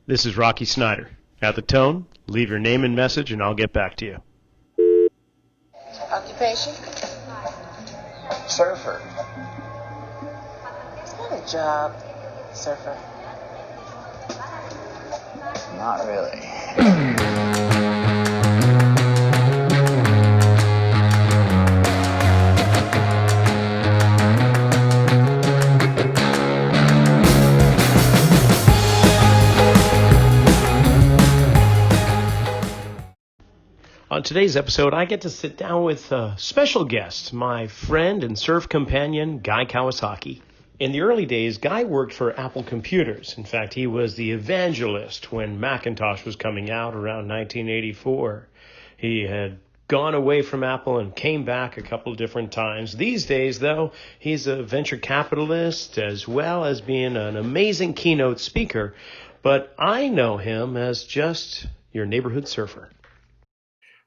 This is Rocky Snyder. At the tone, leave your name and message and I'll get back to you. Occupation? Surfer. Is that a job, surfer? Not really. On today's episode, I get to sit down with a special guest, my friend and surf companion, Guy Kawasaki. In the early days, Guy worked for Apple Computers. In fact, he was the evangelist when Macintosh was coming out around 1984. He had gone away from Apple and came back a couple of different times. These days, though, he's a venture capitalist as well as being an amazing keynote speaker. But I know him as just your neighborhood surfer.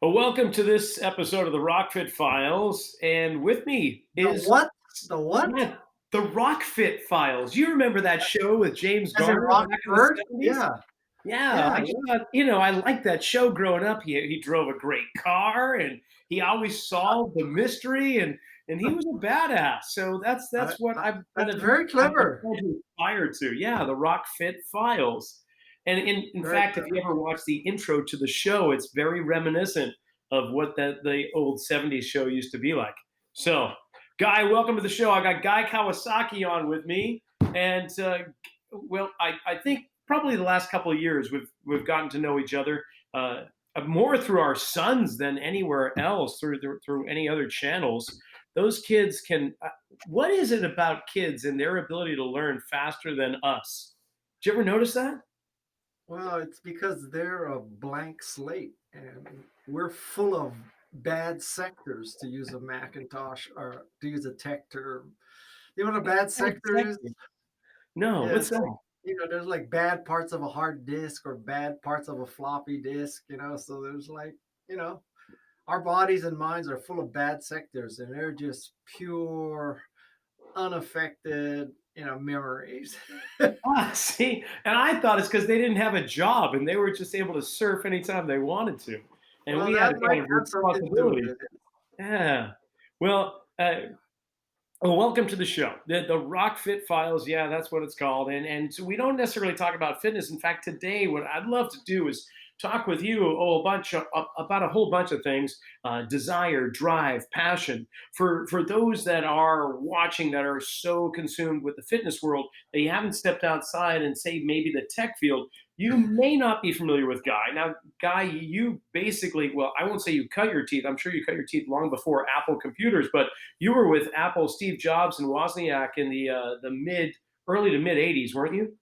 Well, welcome to this episode of the Rockfit Files, and with me is... The what? The what? Yeah, the Rockfit Files. You remember that show with James As in Garner? Rockford? Yeah. Yeah, I liked that show growing up. He drove a great car, and he always solved the mystery, and he was a badass. So that's what I've That's very clever. Inspired to. Yeah, the Rockfit Files. And in fact, if you ever watch the intro to the show, it's very reminiscent of what the old 70s show used to be like. So, Guy, welcome to the show. I got Guy Kawasaki on with me. And, I think probably the last couple of years we've gotten to know each other more through our sons than anywhere else, through any other channels. Those kids can what is it about kids and their ability to learn faster than us? Did you ever notice that? Well, it's because they're a blank slate and we're full of bad sectors, to use a Macintosh or to use a tech term. You know what a bad sector is? No, Yeah, what's that? there's like bad parts of a hard disk or bad parts of a floppy disk, so there's our bodies and minds are full of bad sectors and they're just pure, unaffected, memories. See, and I thought it's because they didn't have a job and they were just able to surf anytime they wanted to, and Well, we had that a might kind of have something to do responsibility. with it. Yeah. Well, welcome to the show, the Rockfit Files. Yeah, that's what it's called, and so we don't necessarily talk about fitness. In fact, today, what I'd love to do is talk with you about a whole bunch of things: desire, drive, passion. For those that are watching that are so consumed with the fitness world, they haven't stepped outside and say maybe the tech field. You may not be familiar with Guy. Now, Guy, you basically, well, I won't say you cut your teeth. I'm sure you cut your teeth long before Apple Computers, but you were with Apple, Steve Jobs, and Wozniak in the early to mid '80s, weren't you?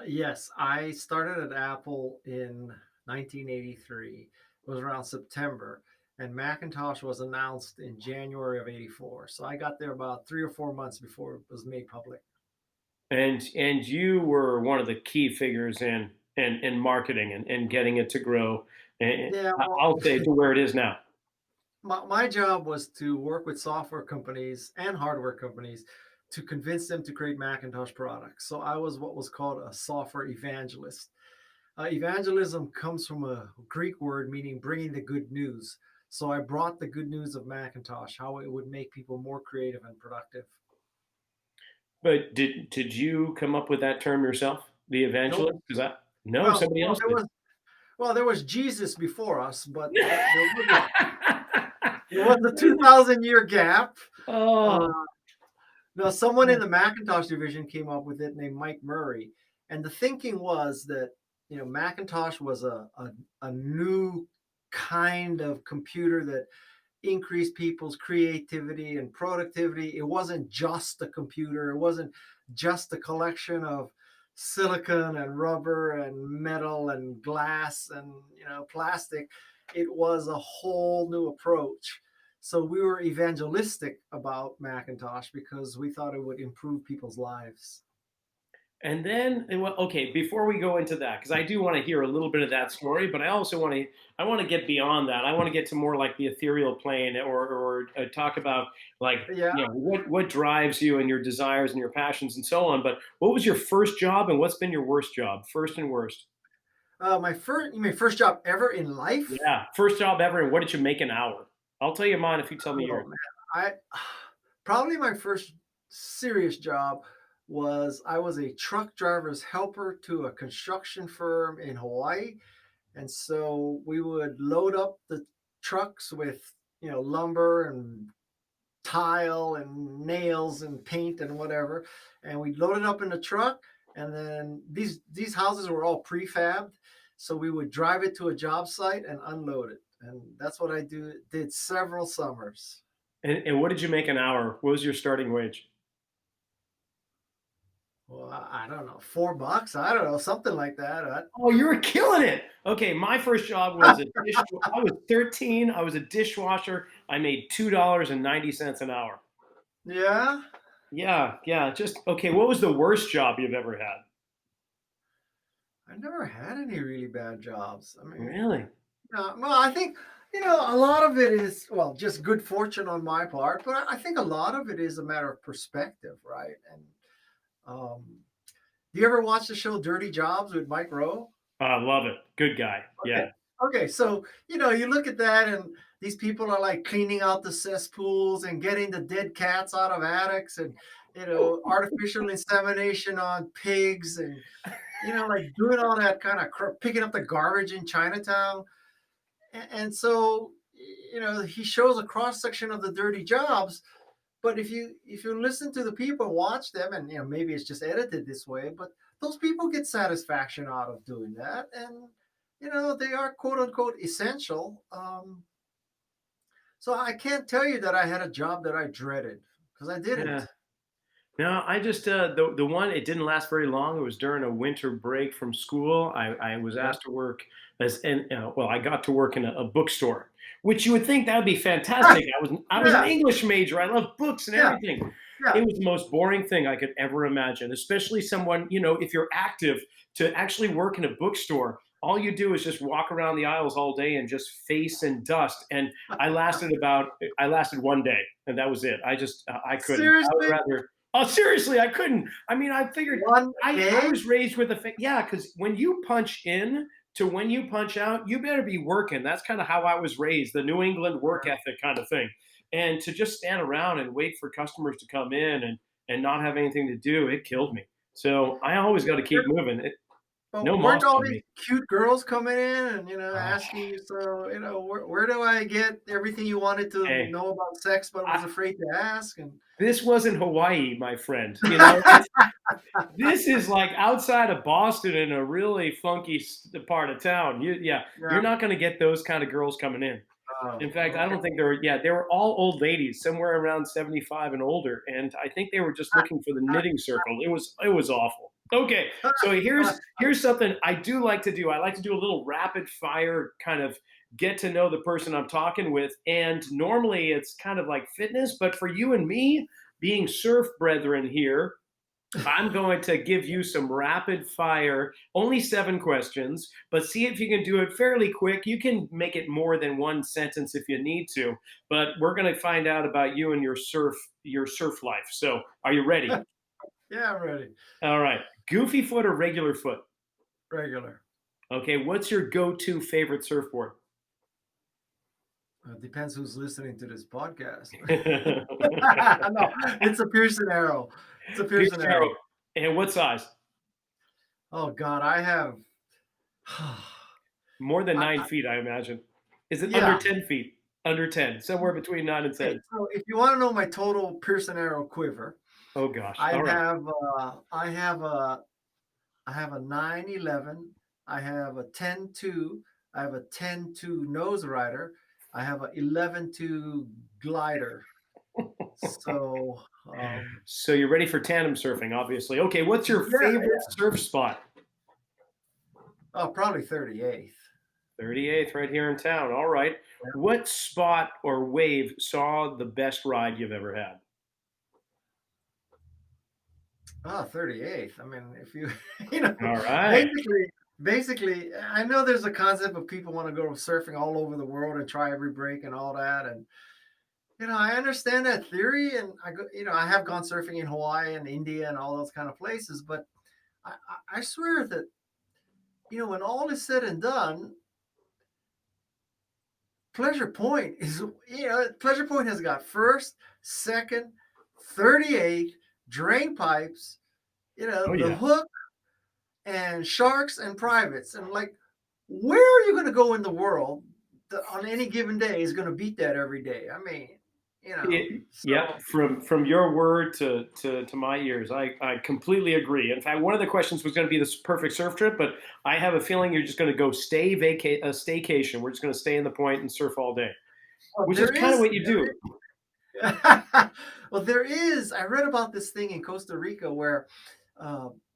Yes, I started at Apple in 1983. It was around September, and Macintosh was announced in January of '84. So I got there about 3 or 4 months before it was made public. And you were one of the key figures in marketing and getting it to grow. And Yeah, well, I'll say to where it is now. my job was to work with software companies and hardware companies to convince them to create Macintosh products. So I was what was called a software evangelist. Evangelism comes from a Greek word meaning bringing the good news. So I brought the good news of Macintosh, how it would make people more creative and productive. But did you come up with that term yourself, the Nope. evangelist? Is that no? Well, Somebody well, else there did. was there was Jesus before us, but there was a 2,000-year gap. Uh, Oh, no, someone in the Macintosh division came up with it named Mike Murray, and the thinking was that Macintosh was a new kind of computer that increased people's creativity and productivity. It wasn't just a computer. It wasn't just a collection of silicon and rubber and metal and glass and plastic. It was a whole new approach. So we were evangelistic about Macintosh because we thought it would improve people's lives. And then, okay, before we go into that, because I do want to hear a little bit of that story, but I also I want to get beyond that. I want to get to more like the ethereal plane, or talk about like, Yeah. what drives you and your desires and your passions and so on. But what was your first job and what's been your worst job, first and worst? My first, you mean first job ever in life? Yeah, first job ever, and what did you make an hour? I'll tell you mine if you tell me Oh yours. man, I probably my first serious job was I was a truck driver's helper to a construction firm in Hawaii, and so we would load up the trucks with lumber and tile and nails and paint and whatever, and we'd load it up in the truck, and then these houses were all prefabbed, so we would drive it to a job site and unload it, and that's what I did several summers. And what did you make an hour? What was your starting wage? Well, I don't know, $4. I don't know, something like that. Oh, you were killing it. Okay, my first job was a dish. I was 13. I was a dishwasher. I made $2.90 an hour. Yeah, Yeah, yeah. Just okay. What was the worst job you've ever had? I never had any really bad jobs. I mean, Really? well, I think a lot of it is well just good fortune on my part, but I think a lot of it is a matter of perspective, right? And um, do you ever watch the show Dirty Jobs with Mike Rowe? I love it. Good guy. Okay. Yeah. Okay, so you look at that, and these people are like cleaning out the cesspools and getting the dead cats out of attics, and artificial insemination on pigs, and like doing all that kind of picking up the garbage in Chinatown. And so he shows a cross section of the dirty jobs. But if you listen to the people, watch them, and maybe it's just edited this way, but those people get satisfaction out of doing that, and they are quote unquote essential. So I can't tell you that I had a job that I dreaded because I didn't. Yeah. No, I just the one, it didn't last very long. It was during a winter break from school. I was Yeah, asked to work well, I got to work in a bookstore, which you would think that would be fantastic. I was an yeah, English major. I love books and yeah, everything. yeah. It was the most boring thing I could ever imagine, especially someone, if you're active, to actually work in a bookstore. All you do is just walk around the aisles all day and just face and dust. And I lasted one day, and that was it. I couldn't. I would Seriously, rather. Oh, seriously, I couldn't. I mean, I figured one I day. was raised with yeah, because when you punch in to when you punch out, you better be working. That's kind of how I was raised, the New England work ethic kind of thing. And to just stand around and wait for customers to come in and not have anything to do, it killed me. So I always got to keep moving. But No weren't moss all on these me. cute girls coming in and Oh, asking you, so where do I get everything you wanted to hey, know about sex but was I, afraid to ask? And this wasn't Hawaii, my friend. This is like outside of Boston in a really funky part of town. Yeah, yeah. you're not going to get those kind of girls coming in. Oh, In fact, I okay. don't think they were. Yeah, they were all old ladies, somewhere around 75 and older, and I think they were just looking for the knitting circle. It was awful. Okay, so here's something I do like to do. I like to do a little rapid fire kind of get to know the person I'm talking with, and normally it's kind of like fitness, but for you and me, being surf brethren here, I'm going to give you some rapid fire, only 7 questions, but see if you can do it fairly quick. You can make it more than one sentence if you need to, but we're going to find out about you and your surf life. So, are you ready? Yeah, I'm ready. All right. Goofy foot or regular foot? Regular. Okay. What's your go-to favorite surfboard? Depends who's listening to this podcast. Pierce No, it's a Pearson Arrow. It's a Pearson Arrow. Arrow. And what size? Oh God, I have. More than I, 9 feet, I imagine. Is it under yeah. 10 feet? Under 10, somewhere between 9 and Okay, 10. so if you want to know my total Pearson Arrow quiver, Oh gosh. I All right. have I have a 911. I have a 10-2. I have a 10-2 nose rider. I have a 11-2 glider. So So you're ready for tandem surfing, obviously. Okay, what's your yeah, favorite surf spot? oh, probably 38th. 38th, right here in town. All right. What spot or wave saw the best ride you've ever had? Oh, 38th. I mean, if you, you know, All right. basically, basically, I know there's a concept of people want to go surfing all over the world and try every break and all that. And, I understand that theory. And I go, I have gone surfing in Hawaii and India and all those kind of places. But I swear that, when all is said and done, Pleasure Point is, Pleasure Point has got first, second, 38, drain pipes, Oh the yeah. hook, and sharks and privates. And like, where are you going to go in the world that on any given day is going to beat that every day? I mean, Yeah, so from your word to my ears, I completely agree. In fact, one of the questions was going to be this perfect surf trip, but I have a feeling you're just going to go a staycation. We're just going to stay in the point and surf all day, well, which is kind of what you do. well, there is. I read about this thing in Costa Rica where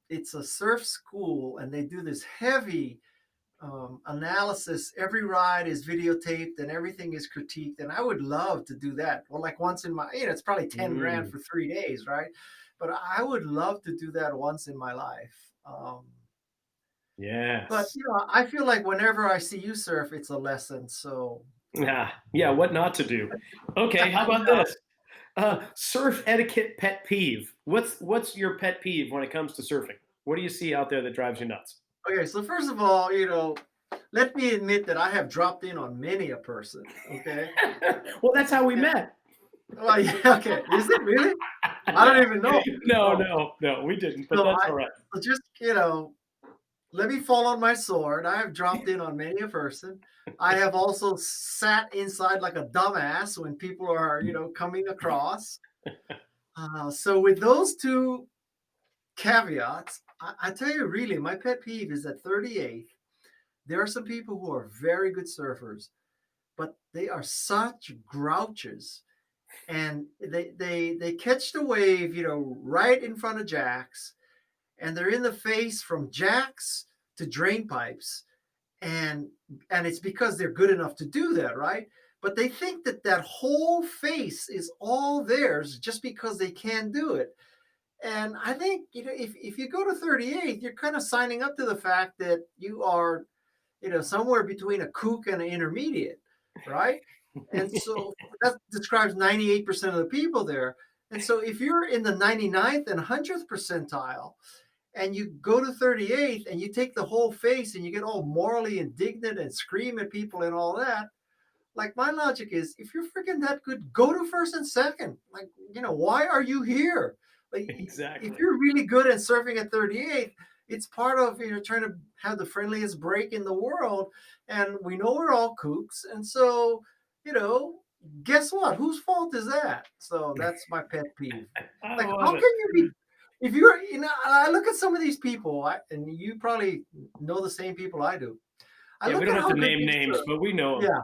it's a surf school and they do this heavy analysis. Every ride is videotaped and everything is critiqued. And I would love to do that. Well, like once in my, it's probably 10 grand Mm, for 3 days, right? But I would love to do that once in my life. But, yes. I feel like whenever I see you surf, it's a lesson. So, Yeah, yeah. What not to do? Okay, how about yeah. this? Surf etiquette pet peeve. What's your pet peeve when it comes to surfing? What do you see out there that drives you nuts? Okay. So, first of all, let me admit that I have dropped in on many a person. Okay. Well, that's how we And, met. well, yeah, okay. Is it really? I don't No, even know. no, Oh, no, no, we didn't, but so that's all right. so just, let me fall on my sword. I have dropped in on many a person. I have also sat inside like a dumbass when people are, coming across. So with those two caveats, I tell you, really, my pet peeve is at 38th. There are some people who are very good surfers, but they are such grouches, and they catch the wave, right in front of jacks, and they're in the face from jacks to drain pipes, and it's because they're good enough to do that, right? But they think that that whole face is all theirs just because they can do it. And I think, if you go to 38, you're kind of signing up to the fact that you are, somewhere between a kook and an intermediate, right? And so that describes 98% of the people there. And so if you're in the 99th and 100th percentile, and you go to 38th and you take the whole face and you get all morally indignant and scream at people and all that, like, my logic is, if you're freaking that good, go to first and second. Like, why are you here? Like, if Exactly. you're really good at surfing at 38th, it's part of, trying to have the friendliest break in the world. And we know we're all kooks. And so, you know, guess what? Whose fault is that? So that's my pet peeve. I Like, love how can it. you be, if you're, I look at some of these people, and you probably know the same people I do. I Yeah, we look don't at have how to good name they names, surf. but we know them. Yeah.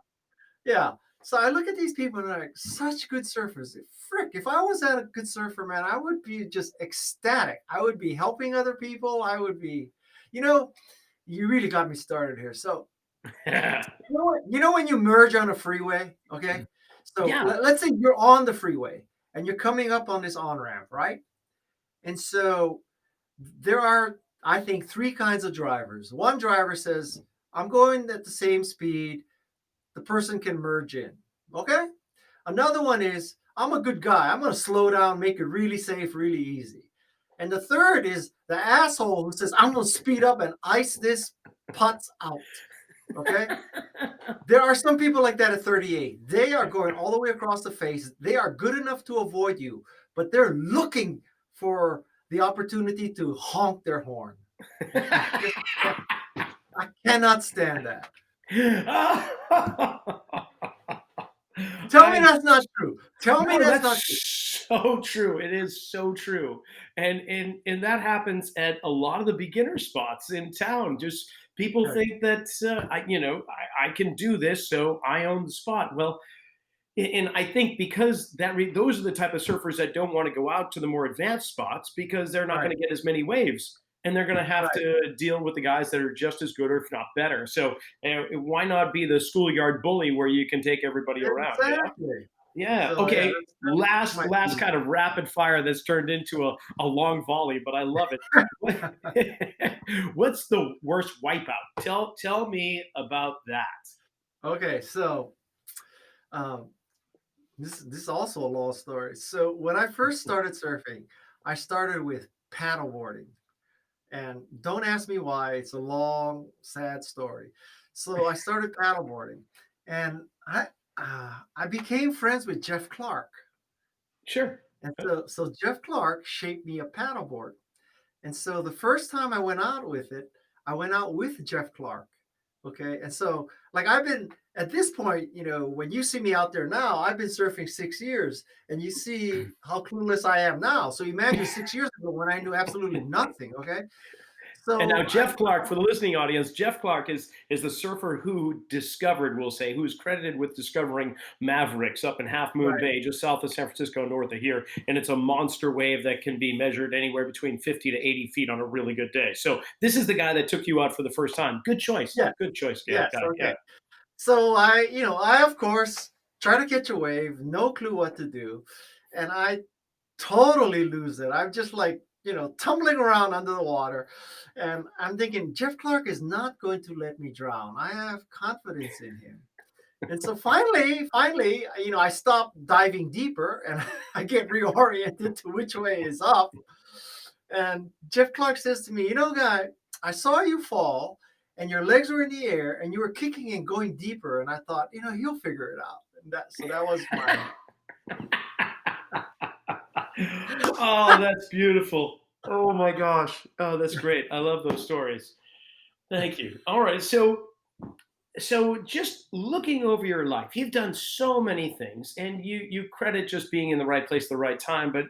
Yeah. So I look at these people and they're like such good surfers. Frick, if I was a good surfer, man, I would be just ecstatic. I would be helping other people. I would be, you know, you really got me started here. So when you merge on a freeway, okay? So Yeah. let's say you're on the freeway and you're coming up on this on ramp, right? And so there are, I think, three kinds of drivers. One driver says, I'm going at the same speed. The person can merge in. Okay? Another one is, I'm a good guy. I'm going to slow down, make it really safe, really easy. And the third is the asshole who says, I'm going to speed up and ice this putz out. Okay? There are some people like that at 38. They are going all the way across the face. They are good enough to avoid you, but they're looking for the opportunity to honk their horn. And I cannot stand that. Tell me I that's not true. Tell me No, that's that's not true. so true. It is so true. And that happens at a lot of the beginner spots in town. Just people Right. think that I can do this, so I own the spot. Well, and I think because those are the type of surfers that don't want to go out to the more advanced spots because they're not Right. going to get as many waves, and they're going to have Right. to deal with the guys that are just as good or if not better. So why not be the schoolyard bully where you can take everybody around? You know? Exactly. Yeah. So yeah, Okay. that's my Last thing. kind of rapid fire that's turned into a long volley, but I love it. What's the worst wipeout? Tell me about that. Okay, so um, this is also a long story. So when I first started surfing, I started with paddleboarding, and don't ask me why. It's a long, sad story. So I started paddleboarding, and I became friends with Jeff Clark, Sure. and so Jeff Clark shaped me a paddleboard. And so the first time I went out with it, I went out with Jeff Clark. Okay. And so, like, I've been at this point, when you see me out there now, I've been surfing 6 years and you see how clueless I am now. So imagine 6 years ago when I knew absolutely nothing. Okay. And now So Jeff Clark, for the listening audience, Jeff Clark is the surfer who discovered, we'll say, who's credited with discovering Mavericks up in Half Moon right. Bay, just south of San Francisco, north of here. And it's a monster wave that can be measured anywhere between 50 to 80 feet on a really good day. So this is the guy that took you out for the first time. Good choice. Yes. Good choice, guy. Yes. Yeah. Okay. So I of course try to catch a wave, no clue what to do. And I totally lose it. I'm just like, tumbling around under the water. And I'm thinking, Jeff Clark is not going to let me drown. I have confidence in him. And so finally, I stop diving deeper and I get reoriented to which way is up. And Jeff Clark says to me, guy, I saw you fall and your legs were in the air and you were kicking and going deeper. And I thought, he'll figure it out. And that was my Oh, that's beautiful. Oh my gosh. Oh, that's great. I love those stories. Thank you. All right. So just looking over your life, you've done so many things, and you credit just being in the right place at the right time. But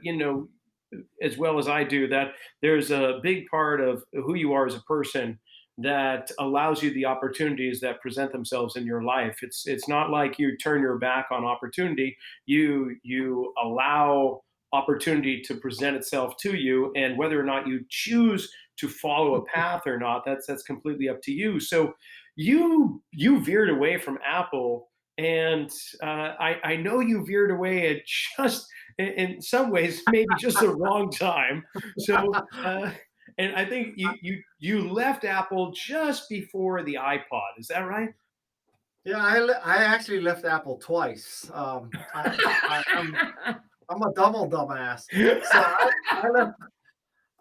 as well as I do, that there's a big part of who you are as a person that allows you the opportunities that present themselves in your life. It's not like you turn your back on opportunity. You allow opportunity to present itself to you, and whether or not you choose to follow a path or not, that's completely up to you. So you veered away from Apple, and I know you veered away at just in some ways maybe just the wrong time. So and I think you left Apple just before the iPod. Is that right? Yeah, I actually left Apple twice. I'm a double dumbass. So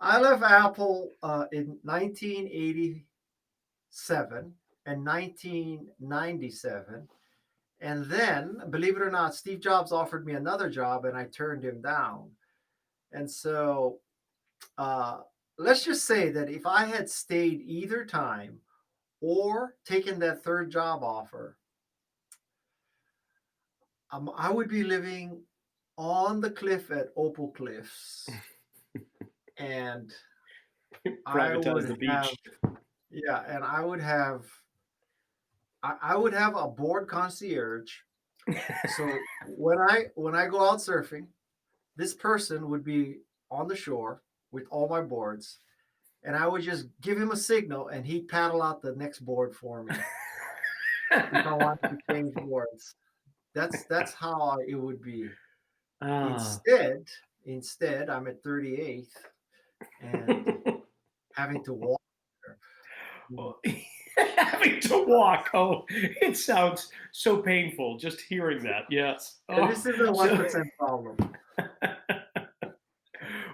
I left Apple in 1987 and 1997. And then, believe it or not, Steve Jobs offered me another job and I turned him down. And so uh, let's just say that if I had stayed either time or taken that third job offer, I would be living on the cliff at Opal Cliffs, and I Privatize would the have, beach. yeah, and I would have a board concierge. So when I go out surfing, this person would be on the shore with all my boards, and I would just give him a signal, and he'd paddle out the next board for me if I wanted to change boards. That's how it would be. Ah. Instead, I'm at 38th and having to walk there. Mm. Well, having to walk. Oh, it sounds so painful just hearing that. Yes. And Oh, this is a so 1% problem.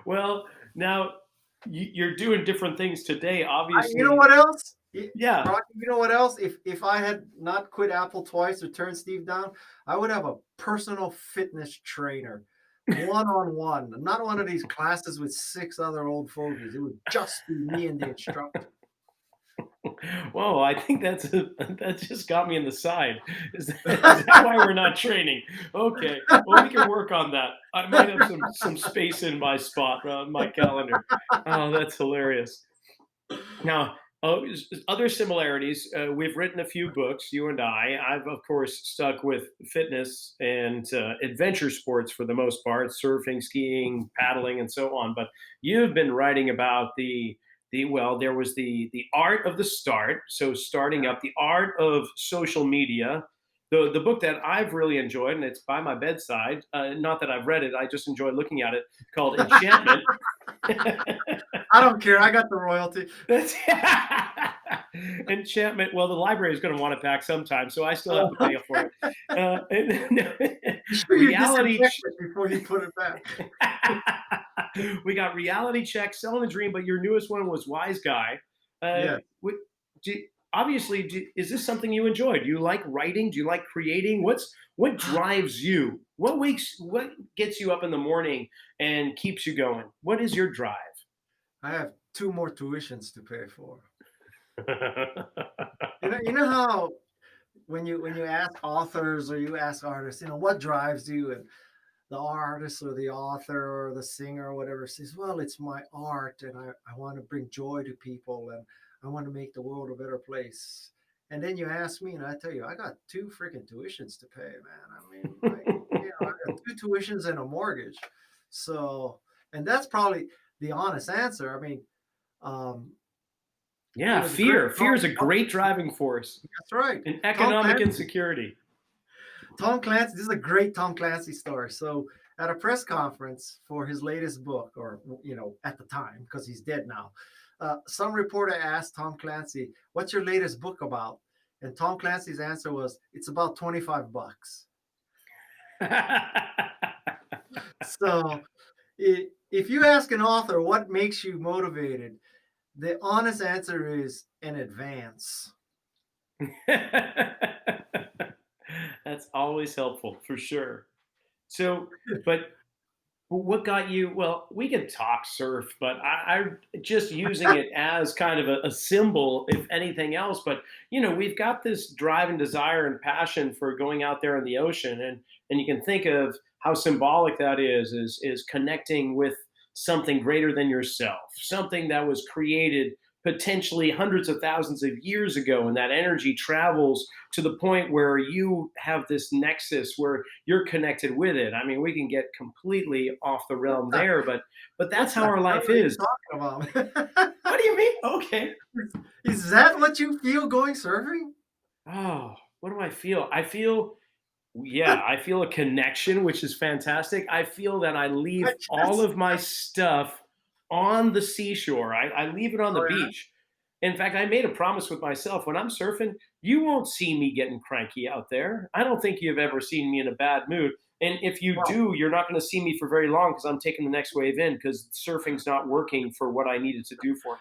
well, now you're doing different things today. You know Obviously, what else? yeah. Rocky, you know what else? If I had not quit Apple twice or turned Steve down, I would have a personal fitness trainer, one on one, not one of these classes with six other old fogies. It would just be me and the instructor. Whoa, I think that just got me in the side. Is that why we're not training? Okay, well we can work on that. I might have some space in my spot, my calendar. Oh, that's hilarious. Now, other similarities. We've written a few books, you and I. I've, of course, stuck with fitness and adventure sports for the most part, surfing, skiing, paddling, and so on. But you've been writing about well, there was the art of the start, so starting Yeah. up, the art of social media, The book that I've really enjoyed, and it's by my bedside, not that I've read it, I just enjoy looking at it, called Enchantment. I don't care. I got the royalty. That's Enchantment. Well, the library is going to want it back sometime, so I still have to pay for it. Be sure you Reality. disinfect it before you put it back. We got Reality Check, Selling the Dream, but your newest one was Wise Guy. Yeah. What, do, obviously, is this something you enjoy? Do you like writing? Do you like creating? What drives you? What gets you up in the morning and keeps you going? What is your drive? I have 2 more tuitions to pay for. You know how when you ask authors or you ask artists, what drives you, and the artist or the author or the singer or whatever says, well, it's my art, and I want to bring joy to people, and I want to make the world a better place. And then you ask me, and I tell you, I got 2 freaking tuitions to pay, man. I mean, I got 2 tuitions and a mortgage. So, and that's probably the honest answer. I mean, um, Yeah, the great fear. Fear is a great driving force that's right. in Tom economic Clancy. insecurity. Tom Clancy, this is a great Tom Clancy story. So at a press conference for his latest book, or at the time, because he's dead now, some reporter asked Tom Clancy, "What's your latest book about?" And Tom Clancy's answer was, "It's about $25." So if you ask an author what makes you motivated, the honest answer is an advance. That's always helpful for sure. So, but what got you? Well, we can talk surf, but I just using it as kind of a symbol, if anything else. But we've got this drive and desire and passion for going out there in the ocean, and you can think of how symbolic that is connecting with something greater than yourself, something that was created potentially hundreds of thousands of years ago, and that energy travels to the point where you have this nexus where you're connected with it. I mean, we can get completely off the realm there, but that's What how the our hell life are you is. talking about? What do you mean? Okay. Is that what you feel going surfing? Oh, what do I feel? Yeah, I feel a connection, which is fantastic. I feel that I I leave all just, of my stuff on the seashore. I leave it on the oh yeah, beach. In fact, I made a promise with myself when I'm surfing, you won't see me getting cranky out there. I don't think you've ever seen me in a bad mood. And if you well, do, you're not going to see me for very long because I'm taking the next wave in because surfing's not working for what I needed to do for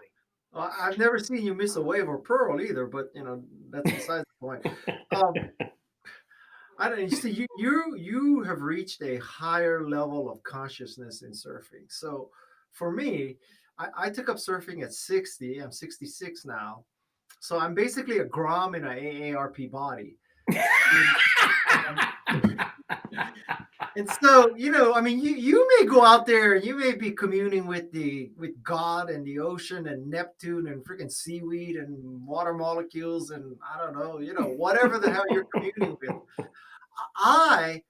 I've never seen you miss a wave or pearl either, but that's besides the point. Um, I don't. You see, you have reached a higher level of consciousness in surfing. So, for me, I took up surfing at 60. I'm 66 now, so I'm basically a Grom in an AARP body. me. And so, I mean, you may go out there and you may be communing with God and the ocean and Neptune and freaking seaweed and water molecules and I don't know, whatever the hell you're communing with.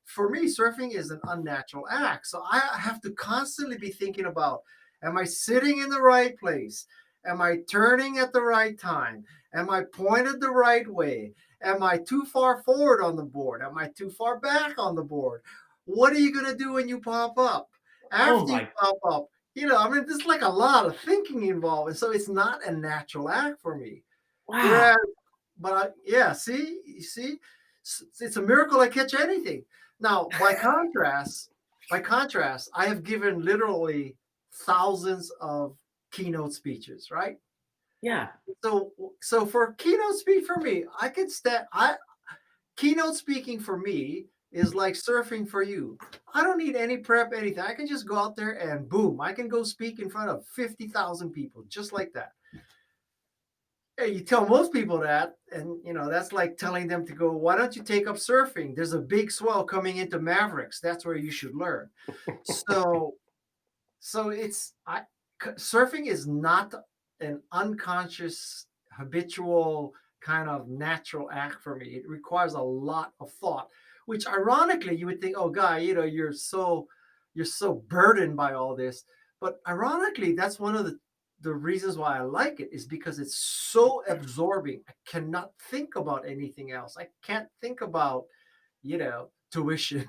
For me, surfing is an unnatural act. So I have to constantly be thinking about, am I sitting in the right place? Am I turning at the right time? Am I pointed the right way? Am I too far forward on the board? Am I too far back on the board? What are you going to do when you pop up? Oh After you my, pop up, I mean, there's like a lot of thinking involved. And so it's not a natural act for me. Whereas, wow. yeah, see, you see, it's a miracle I catch anything. Now, by contrast, I have given literally thousands of keynote speeches, right? Yeah. So for keynote speak for me, I could stand. I Keynote speaking for me is like surfing for you. I don't need any prep, anything. I can just go out there and boom, I can go speak in front of 50,000 people just like that. Hey, you tell most people that, and that's like telling them to go, why don't you take up surfing? There's a big swell coming into Mavericks. That's where you should learn. So, so surfing is not an unconscious, habitual kind of natural act for me. It requires a lot of thought, which ironically you would think, oh, guy, you're so burdened by all this. But ironically, that's one of the the reasons why I like it is because it's so absorbing. I cannot think about anything else. I can't think about, tuition.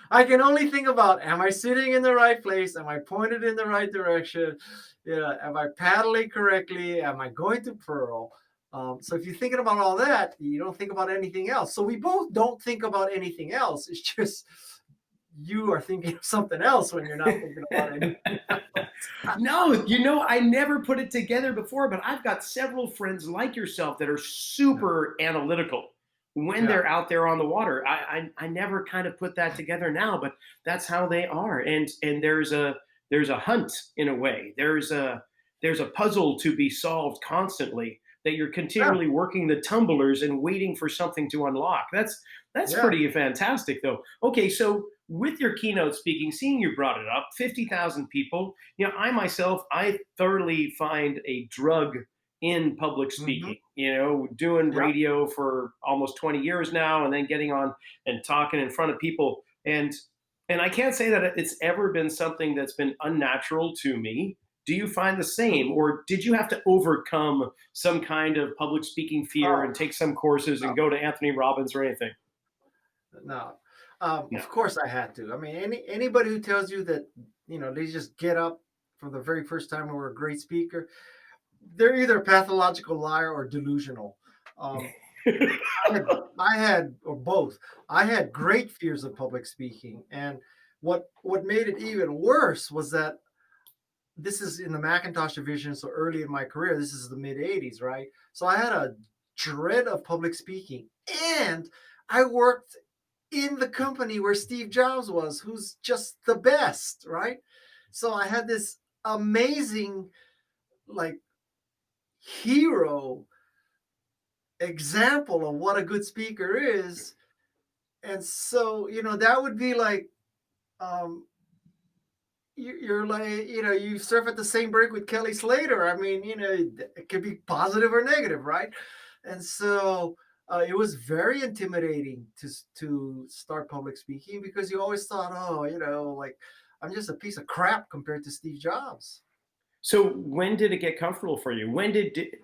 I can only think about, am I sitting in the right place? Am I pointed in the right direction? Am I paddling correctly? Am I going to Pearl? So if you're thinking about all that, you don't think about anything else. So we both don't think about anything else. It's just you are thinking of something else when you're not thinking about anything else. No, I never put it together before, but I've got several friends like yourself that are super analytical when Yeah. they're out there on the water. I never kind of put that together now, but that's how they are. And there's a hunt in a way. There's a puzzle to be solved constantly that you're Yeah. continually working the tumblers and waiting for something to unlock. That's Yeah. pretty fantastic though. Okay, so with your keynote speaking, seeing you brought it up, 50,000 people, I myself, I thoroughly find a drug in public Hmm. speaking, doing Yeah. radio for almost 20 years now and then getting on and talking in front of people. And I can't say that it's ever been something that's been unnatural to me. Do you find the same, or did you have to overcome some kind of public speaking fear Oh, and take some courses no, and go to Anthony Robbins or anything? no. No. Of course I had to. I mean, anybody who tells you that, they just get up from the very first time and were a great speaker, they're either a pathological liar or delusional. Um, I had or both. I had great fears of public speaking, and what made it even worse was that this is in the Macintosh division, so early in my career. This is the mid '80s, right? So I had a dread of public speaking, and I worked in the company where Steve Jobs was, who's just the best, right? So I had this amazing, like, hero example of what a good speaker is. And so, that would be like, um, you're like, you surf at the same break with Kelly Slater. I mean, it could be positive or negative, right? And so it was very intimidating to start public speaking because you always thought, oh, like I'm just a piece of crap compared to Steve Jobs. So when did it get comfortable for you?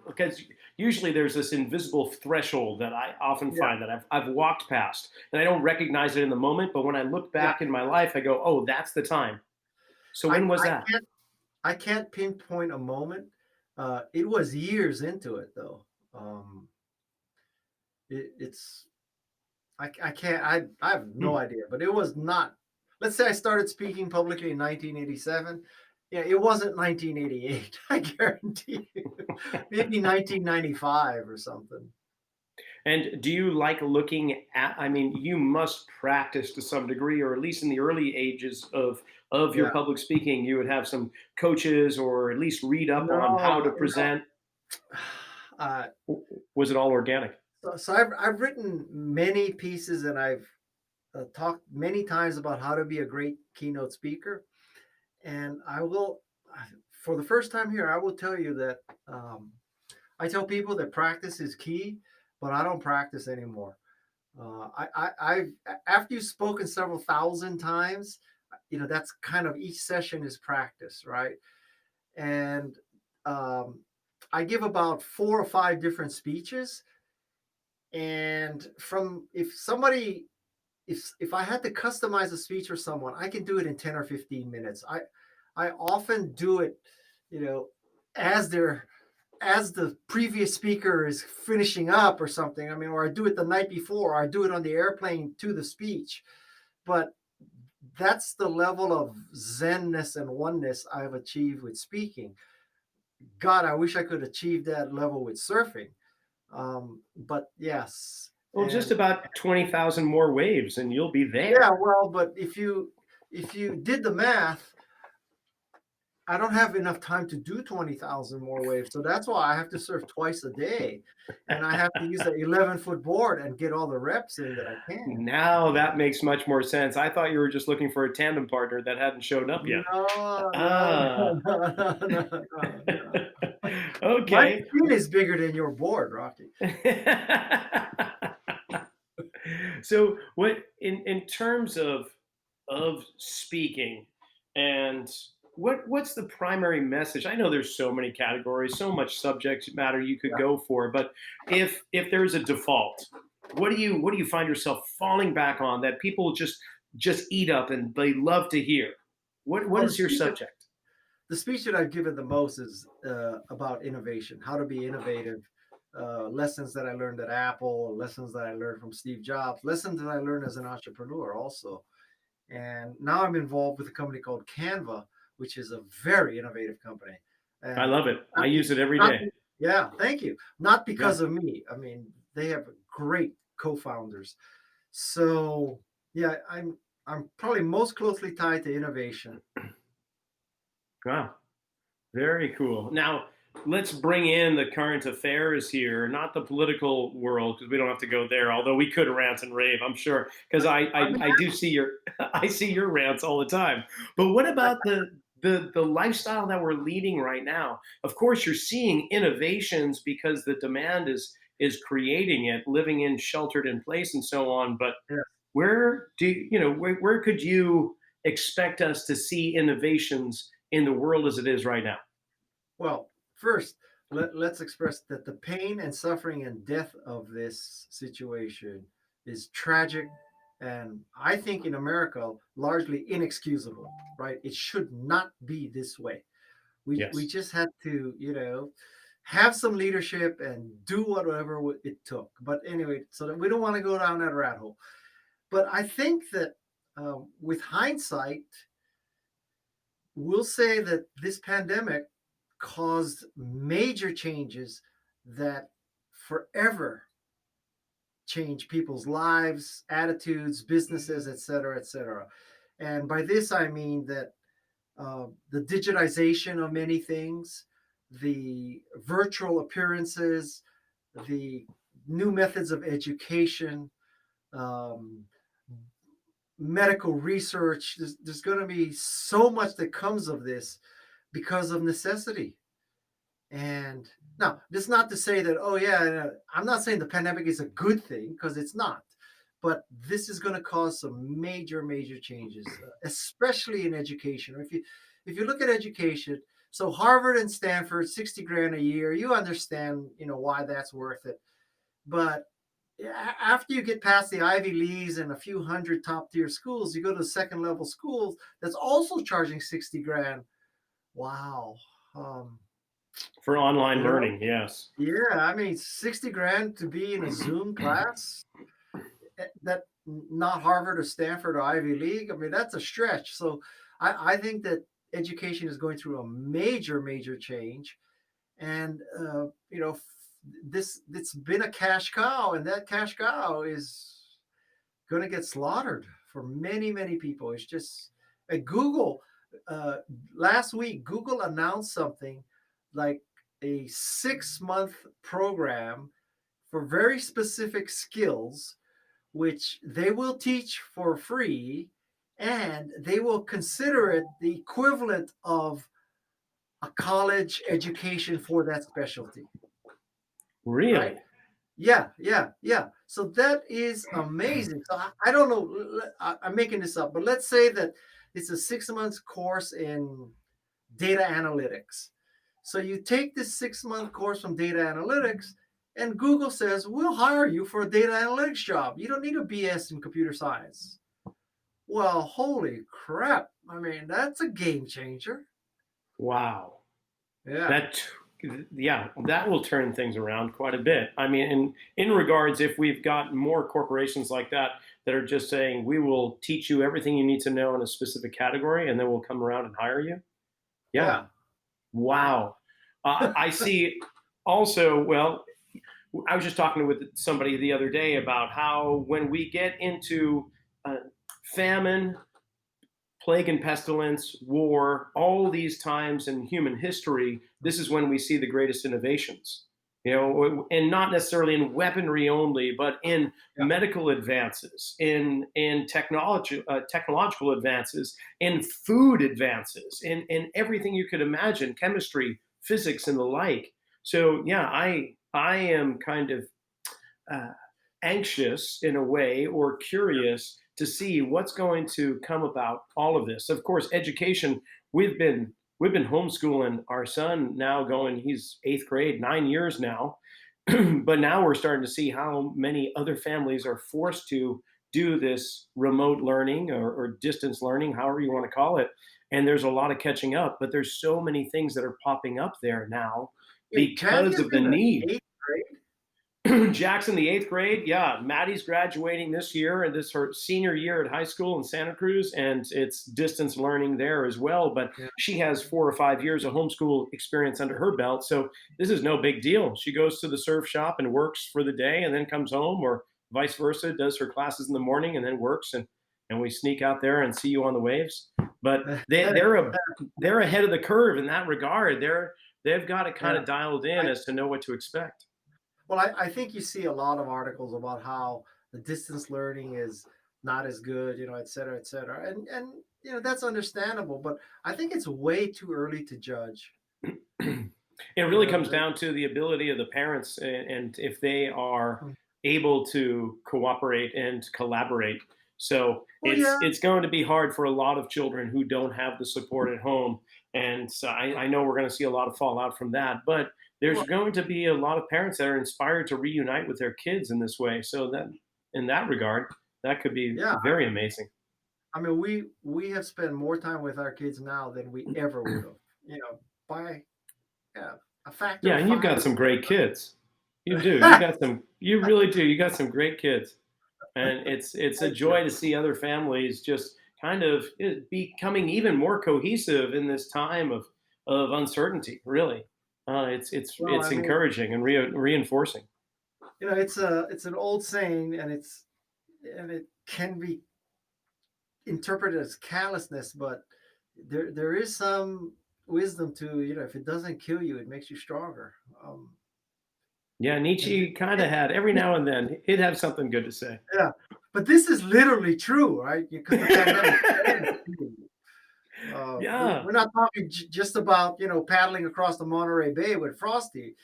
Because usually there's this invisible threshold that I often Yeah, find that I've walked past and I don't recognize it in the moment, but when I look yeah. back in my life, I go, oh, that's the time. So I when was I that? can't I can't pinpoint a moment. It was years into it though. Um, it's I can't I have no Hmm. idea, but it was not. Let's say I started speaking publicly in 1987. Yeah, it wasn't 1988. I guarantee you. Maybe 1995 or something. And do you like looking at, I mean, you must practice to some degree, or at least in the early ages of your Yeah. public speaking, you would have some coaches or at least read up on how No, to present. Uh, Was it all organic? so I've written many pieces and I've talked many times about how to be a great keynote speaker. And for the first time here, I will tell you that I tell people that practice is key, but I don't practice anymore. I've after you've spoken several thousand times, that's kind of each session is practice, right? And um, I give about 4 or 5 different speeches, and from if somebody if I had to customize a speech for someone, I can do it in 10 or 15 minutes. I often do it, you know, as they're as the previous speaker is finishing up or something. I mean, or I do it the night before, or I do it on the airplane to the speech. But that's the level of zenness and oneness I've achieved with speaking. God, I wish I could achieve that level with surfing. But yes, Well, just and about 20,000 more waves and you'll be yeah, there. well, but if you did the math, I don't have enough time to do 20,000 more waves. So that's why I have to surf twice a day. And I have to use an 11-foot board and get all the reps in that I can. Now that makes much more sense. I thought you were just looking for a tandem partner that hadn't showed up yet. No, no, Ah. no, no, no, no, no. My Okay. screen is bigger than your board, Rocky. So what in terms of speaking and what's the primary message? I know there's so many categories, so much subject matter you could go for, but if there's a default, what do you find yourself falling back on that people just eat up and they love to hear? What Well, is your subject? the speech that I've given the most is about innovation, how to be innovative, lessons that I learned at Apple, lessons that I learned from Steve Jobs, lessons that I learned as an entrepreneur also. And now I'm involved with a company called Canva, which is a very innovative company. I And love it. I not, use it every not day. yeah, thank you. Not Yeah. because of me. I mean, they have great co-founders. So yeah, I'm probably most closely tied to innovation. Wow. Very cool. Now, let's bring in the current affairs here, not the political world, because we don't have to go there. Although we could rant and rave, I'm sure, because I'm I do see your I see your rants all the time. But what about the lifestyle that we're leading right now? Of course, you're seeing innovations because the demand is creating it, living in sheltered in place and so on. But yeah. where could you expect us to see innovations in the world as it is right now? Well, first, let's express that the pain and suffering and death of this situation is tragic and I think in America largely inexcusable, right? It should not be this way. We Yes. just had to, have some leadership and do whatever it took. But anyway, so that we don't want to go down that rat hole. But I think that with hindsight, we'll say that this pandemic caused major changes that forever change people's lives, attitudes, businesses, et cetera, et cetera. And by this, I mean that the digitization of many things, the virtual appearances, the new methods of education, um, medical research. There's going to be so much that comes of this because of necessity. And now, this is not to say that, oh, yeah, I'm not saying the pandemic is a good thing because it's not. But this is going to cause some major, major changes, especially in education. If you look at education, so Harvard and Stanford, 60 grand a year, you understand, why that's worth it. But after you get past the Ivy Leagues and a few hundred top tier schools, you go to second level schools that's also charging 60 grand. Wow. Um, For online you know, learning, yes. yeah, I mean, 60 grand to be in a Zoom class that not Harvard or Stanford or Ivy League. I mean, that's a stretch. So I think that education is going through a major, major change. And, this it's been a cash cow, and that cash cow is going to get slaughtered for many, many people. It's just Google. Uh, Last week, Google announced something like a 6-month program for very specific skills, which they will teach for free, and they will consider it the equivalent of a college education for that specialty, right? Really? Yeah, yeah, yeah. So that is amazing. So I don't know. I'm making this up, but let's say that it's a 6 months course in data analytics. So you take this 6-month course from data analytics, and Google says, we'll hire you for a data analytics job. You don't need a BS in computer science. Well, holy crap. I mean, that's a game changer. Wow. Yeah. That yeah, that will turn things around quite a bit. I mean, in regards, if we've got more corporations like that that are just saying we will teach you everything you need to know in a specific category, and then we'll come around and hire you. Yeah. Yeah. Wow. I see. Also, well, I was just talking with somebody the other day about how when we get into uh, famine, plague and pestilence, war, all these times in human history, this is when we see the greatest innovations. And not necessarily in weaponry only, but in Yeah. medical advances, in technological advances, in food advances, in everything you could imagine, chemistry, physics, and the like. So yeah, I am kind of uh, anxious in a way or curious to see what's going to come about all of this. Of course, education, we've been homeschooling our son now going, he's eighth grade, 9 years now. But now we're starting to see how many other families are forced to do this remote learning or distance learning, however you want to call it. And there's a lot of catching up, but there's so many things that are popping up there now Wait, Patty because is of the in the need. 8th grade? Jackson, the eighth grade. Yeah, Maddie's graduating this year, and this her senior year at high school in Santa Cruz, and it's distance learning there as well. But Yeah. she has 4 or 5 years of homeschool experience under her belt, so this is no big deal. She goes to the surf shop and works for the day, and then comes home, or vice versa, does her classes in the morning and then works, and we sneak out there and see you on the waves. But they're ahead of the curve in that regard. They've got it kind Yeah. of dialed in as to know what to expect. Well, I think you see a lot of articles about how the distance learning is not as good, et cetera, et cetera. And that's understandable, but I think it's way too early to judge. It You really know, comes the, down to the ability of the parents and if they are mm, able to cooperate and collaborate. So well, yeah, it's going to be hard for a lot of children who don't have the support at home. And so I know we're going to see a lot of fallout from that. But there's well, going to be a lot of parents that are inspired to reunite with their kids in this way. So that in that regard, that could be yeah. very amazing. I mean, we have spent more time with our kids now than we ever would have, by yeah, a factor Yeah, of and you've got five. some great kids. You do. You got some. You really do. You got some great kids, and it's a Thank you. joy to see other families just kind of becoming even more cohesive in this time of uncertainty. Really, Well, it's I mean, encouraging and reinforcing. it's an old saying, and it can be interpreted as callousness, but there is some wisdom to, if it doesn't kill you, it makes you stronger. Yeah, And Nietzsche kind of had every now and then he'd have something good to say. yeah, but this is literally true, right? Because the pandemic can kill you. Yeah, We're not talking just about paddling across the Monterey Bay with Frosty.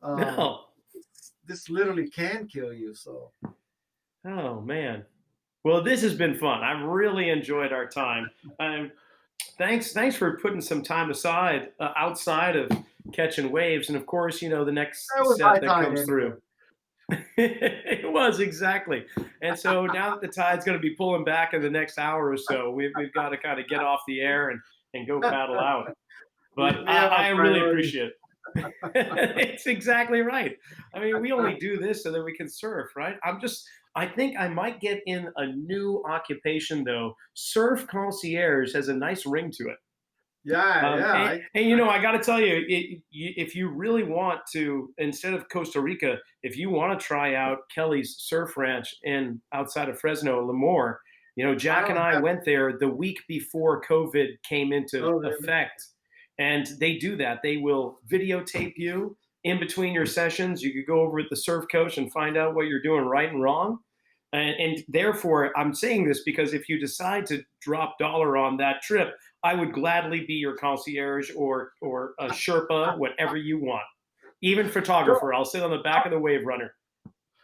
Um, no, this literally can kill you. So oh man. Well, this has been fun. I've really enjoyed our time. Um, thanks for putting some time aside outside of catching waves, and of course, the next that was high set that tide comes anyway. through. It was exactly, and so now that the tide's going to be pulling back in the next hour or so, we've got to kind of get off the air and go paddle out. But We have our I really priorities. appreciate it. It's exactly right. I mean, we only do this so that we can surf, right? I think I might get in a new occupation though. Surf concierge has a nice ring to it. Yeah, Um, yeah. and, and you know, I got to tell you, if you really want to, instead of Costa Rica, if you want to try out Kelly's Surf Ranch in outside of Fresno, Lemoore, I Jack and don't I have. went there the week before COVID came into Oh, really? effect, and they do that. They will videotape you in between your sessions. You could go over with the surf coach and find out what you're doing right and wrong. And therefore, I'm saying this because if you decide to drop dollar on that trip, I would gladly be your concierge or a Sherpa, whatever you want. Even Well, photographer. I'll sit on the back how, of the wave runner.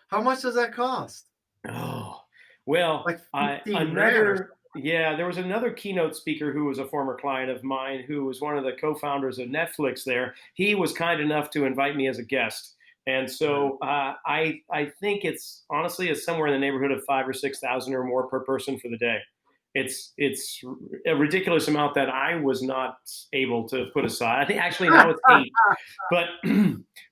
how much does that cost? Oh, well, Like 15 grand or another, yeah, there was another keynote speaker who was a former client of mine who was one of the co founders of Netflix there. He was kind enough to invite me as a guest. And something. so I think it's somewhere in the neighborhood of 5 or 6 thousand or more per person for the day. It's a ridiculous amount that I was not able to put aside. I think actually now it's eight, but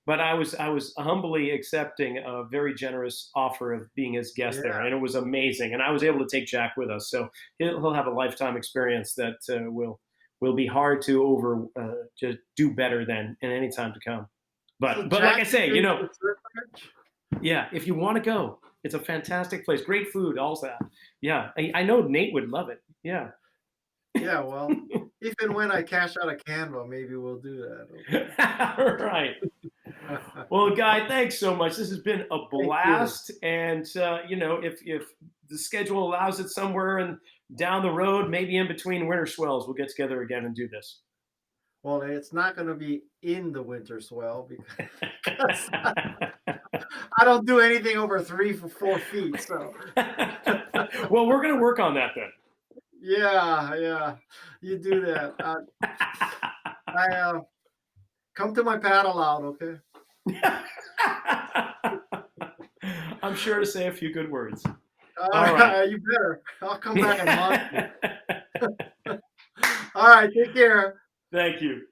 but I was humbly accepting a very generous offer of being his guest there, Yeah. and it was amazing. And I was able to take Jack with us, so he'll have a lifetime experience that will be hard to to do better than in any time to come. So But like I Jack is say, doing the surf ranch? yeah, if you want to go, it's a fantastic place. Great food, all that. Yeah, I know Nate would love it. Yeah. Yeah, well, if and when I cash out a Canva, maybe we'll do that. Right. Okay. Well, Guy, thanks so much. This has been a Thank you. blast, and if the schedule allows it, somewhere and down the road, maybe in between winter swells, we'll get together again and do this. Well, it's not going to be in the winter swell because I don't do anything over 3 for 4 feet. So Well, we're going to work on that then. Yeah, you do that. Come to my paddle out, okay? I'm sure to say a few good words. All All right, right. you better. I'll come back and haunt you. All right, take care. Thank you.